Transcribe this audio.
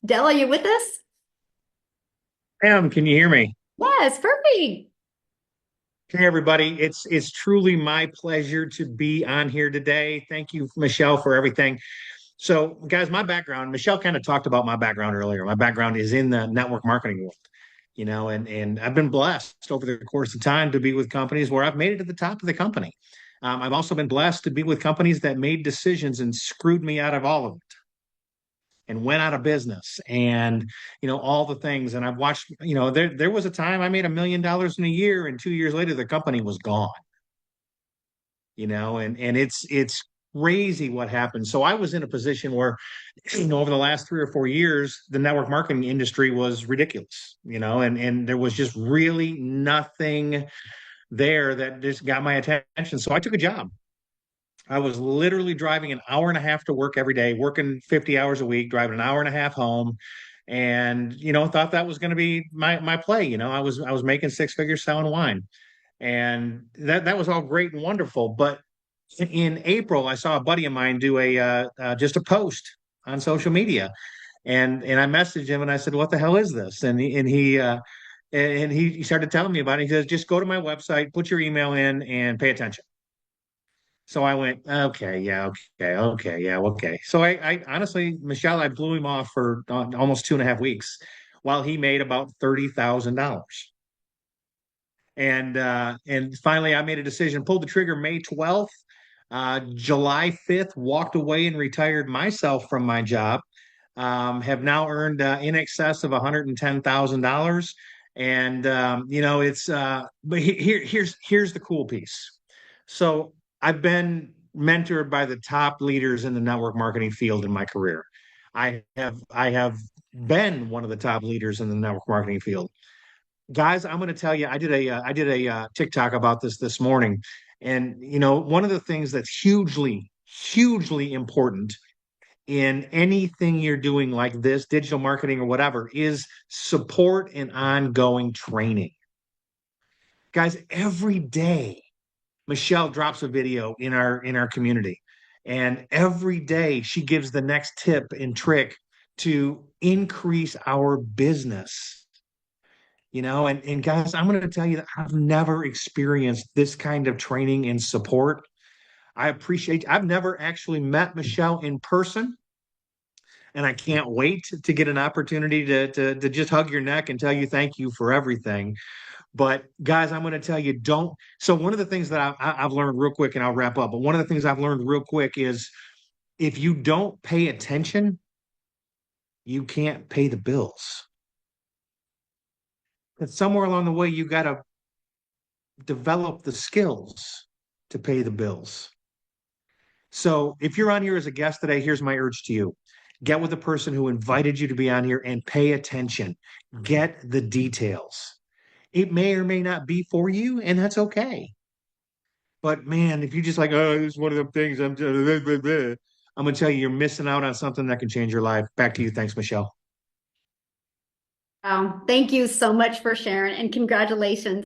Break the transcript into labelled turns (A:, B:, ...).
A: Dell, are you with us?
B: Pam, can you hear me?
A: Yes, perfect.
B: Hey, everybody. It's truly my pleasure to be on here today. Thank you, Michelle, for everything. So, guys, my background, Michelle kind of talked about my background earlier. My background is in the network marketing world, and I've been blessed over the course of time to be with companies where I've made it to the top of the company. I've also been blessed to be with companies that made decisions and screwed me out of all of it and went out of business and all the things. And I've watched, there was a time I made $1 million in a year, and 2 years later the company was gone. And it's crazy what happened. So I was in a position where over the last 3 or 4 years the network marketing industry was ridiculous, and there was just really nothing there that just got my attention. So I took a job. I was literally driving an hour and a half to work every day, working 50 hours a week, driving an hour and a half home, and thought that was going to be my play. I was making six figures selling wine, and that was all great and wonderful. But in April, I saw a buddy of mine do a just a post on social media, and I messaged him and I said, "What the hell is this?" And he started telling me about it. He says, "Just go to my website, put your email in, and pay attention." So I went, okay, yeah, okay, okay, yeah, okay. So I honestly, Michelle, I blew him off for almost 2.5 weeks while he made about $30,000. And finally I made a decision, pulled the trigger May 12th. July 5th, walked away and retired myself from my job. Have now earned in excess of $110,000. And it's but here's the cool piece. So I've been mentored by the top leaders in the network marketing field in my career. I have been one of the top leaders in the network marketing field. Guys, I'm going to tell you, I did a TikTok about this morning, and one of the things that's hugely important in anything you're doing like this, digital marketing or whatever, is support and ongoing training. Guys, every day Michelle drops a video in our community, and every day she gives the next tip and trick to increase our business. And guys, I'm going to tell you that I've never experienced this kind of training and support. I've never actually met Michelle in person, and I can't wait to get an opportunity to just hug your neck and tell you thank you for everything. But guys, I'm going to tell you, don't. So one of the things that I've learned real quick, and I'll wrap up. But one of the things I've learned real quick is if you don't pay attention, you can't pay the bills. And somewhere along the way, you got to develop the skills to pay the bills. So if you're on here as a guest today, here's my urge to you. Get with the person who invited you to be on here and pay attention. Get the details. It may or may not be for you, and that's okay. But man, if you just like, oh, this is one of them things, I'm gonna tell you, you're missing out on something that can change your life. Back to you. Thanks, Michelle.
A: Thank you so much for sharing and congratulations.